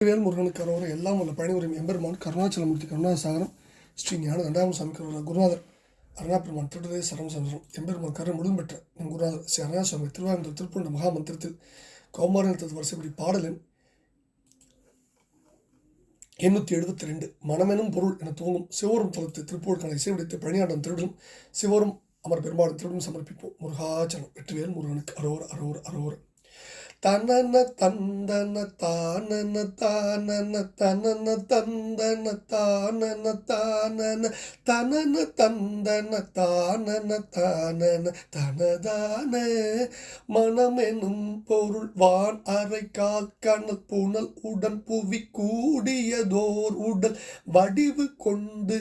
வேல் முருகனுக்கு அரோர எல்லாம் உள்ள பழனிபுரம் எம்பெருமான் கருணாச்சலமூர்த்தி கருணாசாகரம் ஸ்ரீ ஞான தண்டாம சாமி குருநாதர் அருணாபெருமான் திருடதே சரம் சந்திரம் எம்பெருமான் கருணை முழுதும் பெற்ற என் குருநாதர் ஸ்ரீ அருணாசுவாமி திருவாரூர் திருப்பூண்ட மகாமந்திரத்தில் கௌமாரத்தில் வரிசைப்படி பாடலின் 872 மனமெனும் பொருள் என துவங்கும் சிவரும் தளத்து திருப்பூருக்கான இசைவிடித்து பழனியாண்டம் திருடும் சிவரும் அமர் பெருமாளும் திருடும் சமர்ப்பிப்போம். முருகாச்சலம் வெற்றிவேல் முருகனுக்கு அரோர அரோர அரோர. தனன தந்தன தானன தானன தனன தந்தன தானன தானன தனன தந்தன தானன தானன தனதான மனமெனும் பொருள் வான் அரைக்கால் கணல் புனல் உடன் புவி கூடியதோர் உடல் வடிவு கொண்டு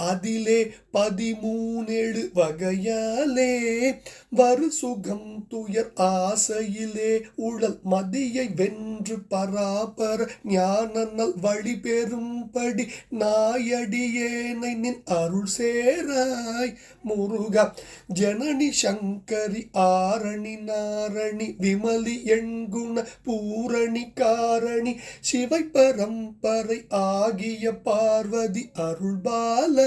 அதிலே 13 வகையாலே வரு சுகம் துயர் ஆசையிலே உடல் மதியை வென்று பராபர ஞானநல் வழி பெறும்படி நாயடியேனை நின் அருள் சேராய் முருகா. ஜனனி சங்கரி ஆரணி நாரணி விமலி எண்குண பூரணி காரணி சிவை பரம்பரை ஆகிய பார்வதி அருள்பால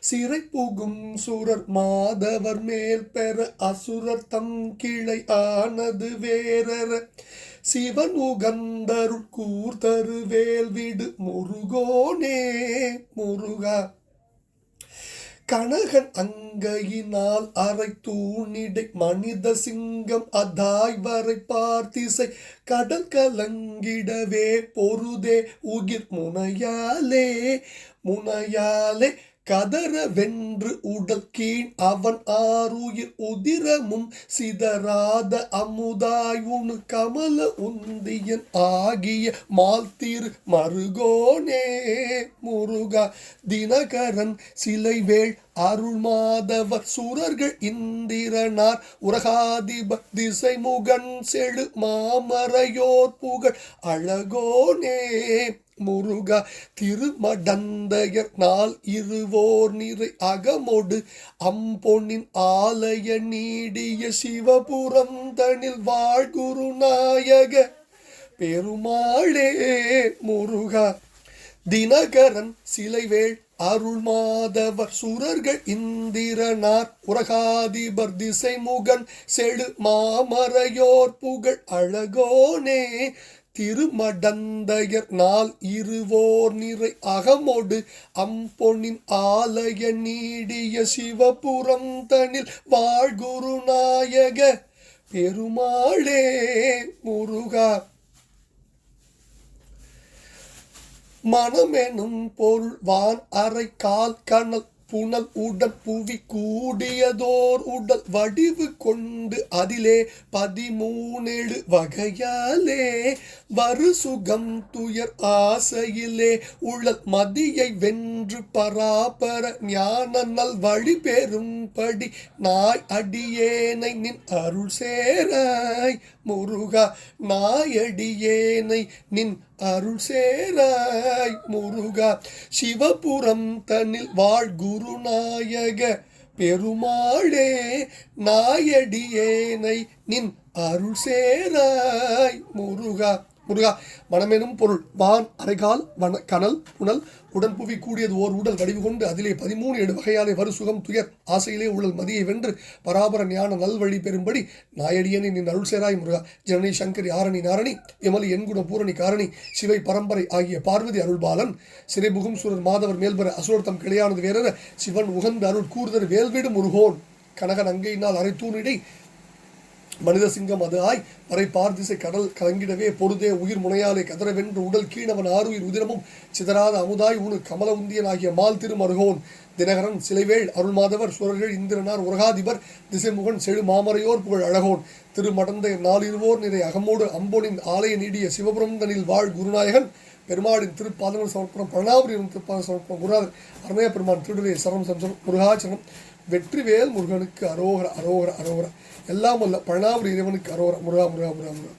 சிறை புகும் சுரர் மாதவர் மேல் பெற அசுரர் தம் கிளை ஆனது வேரற சிவன் உகந்தருள் கூர்த்தரு வேல்விடு முருகோனே முருகா. கனகன் அங்கையினால் அரை தூணிடை மனித சிங்கம் அதாய் வரை பார்த்திசை கடல் கலங்கிடவே பொருதே உயிர் முனையாலே கதற வென்று உடல் கீழ் அவன் ஆறுயிர் உதிரமும் சிதறாத அமுதாய் உணு கமல உந்தியன் ஆகிய மால்திரு மருகோனே முருகா. தினகரன் சிலைவேள் அருள் மாதவர் சுரர்கள் இந்திரனார் உரகாதிப திசைமுகன் செழு மாமரையோர் புகழ் அழகோனே முருகா. திருமடந்தையர் நாள் இருவோர் நிறை அகமொடு அம்பொன்னின் ஆலய நீடிய சிவபுரம் தனில் வாழ்குருநாயக பெருமாளே முருகா. தினகரன் சிலைவேள் அருள் மாதவர் சுரர்கள் இந்திரனார் உரகாதிபர் திசைமுகன் செழு மாமரையோர் புகழ் அழகோனே திருமடந்தையர் நாள் இருவோர் நிறை அகமொடு அம்பொன்னின் ஆலய நீடிய சிவபுரம் தனில் வாழ்குருநாயக பெருமாளே முருகா. மனமெனும் பொருள் வான் அரைக்கால் கணல் புனல் உடன் புவி கூடியதோர் உடல் வடிவு கொண்டு அதிலே 13 வகையாலே வரு சுகம் துயர் ஆசையிலே உழல் மதியை வென்று பராபர ஞானநல் வழி பெறும்படி நாய் அடியேனை நின் அருள் சேராய் முருகா. நாயடியேனை நின் அருள் சேராய் முருகா. சிவபுரம் தனில் வாழ் குருநாயக பெருமாளே நாயடியேனை நின் அருள் சேராய் முருகா. முருகா. மனமெனும் பொருள் வான் அரைகால் கனல் புனல் உடன் புவி கூடியது ஓர் உடல் வடிவு கொண்டு அதிலே 13 வகையாலே வரு சுகம் துயர் ஆசையிலே உழல் மதியை வென்று பராபர ஞான நல்வழி பெறும்படி நாயடியனை நின் அருள் சேராய் முருகா. ஜனனி சங்கரி ஆரணி நாரணி விமலி எண்குண பூரணி காரணி சிவை பரம்பரை ஆகிய பார்வதி அருள்பாலன் சிறைபுகும் சுரர் மாதவர் மேல்பெற அசுரத்தம் கிளையானது வேறற சிவன் உகந்த அருள் கூர்தர் வேல்விடு முருகோன். கனகன் அங்கையினால் அரை தூணிடை மனித சிங்கம் அது ஆய் வரை பார்திசை கடல் கலங்கிடவே பொருதே உயிர் முனையாலே கதற வென்று உடல் கீழவன் ஆறுயிர் உதிரமும் சிதறாத அமுதாய் உணு கமல உந்தியன் ஆகிய மால் திருமருகோன். தினகரன் சிலைவேள் அருள்மாதவர் சுரர்கள் இந்திரனார் உரகாதிபர் திசைமுகன் செழு மாமரையோர் புகழ் அழகோன். திருமடந்தை நாளிருவோர் நிறை அகமோடு அம்போனின் ஆலய நீடிய சிவபுரம் தனில் வாழ் குருநாயகன் பெருமாளின் திருப்பாதங்கள் சமர்ப்பணம் பழனாபுரியின் திருப்பாதம் சமர்ப்பணம் குருநாதர் அருணய பெருமான் திருடலே சரம் சம்சரம் முருகாச்சரம் வெற்றிவேல் முருகனுக்கு அரோகர அரோகர அரோகர. எல்லாம் அல்ல பழனாபுரி இறைவனுக்கு அரோகர. முருகா முருகா முருகா முருகா.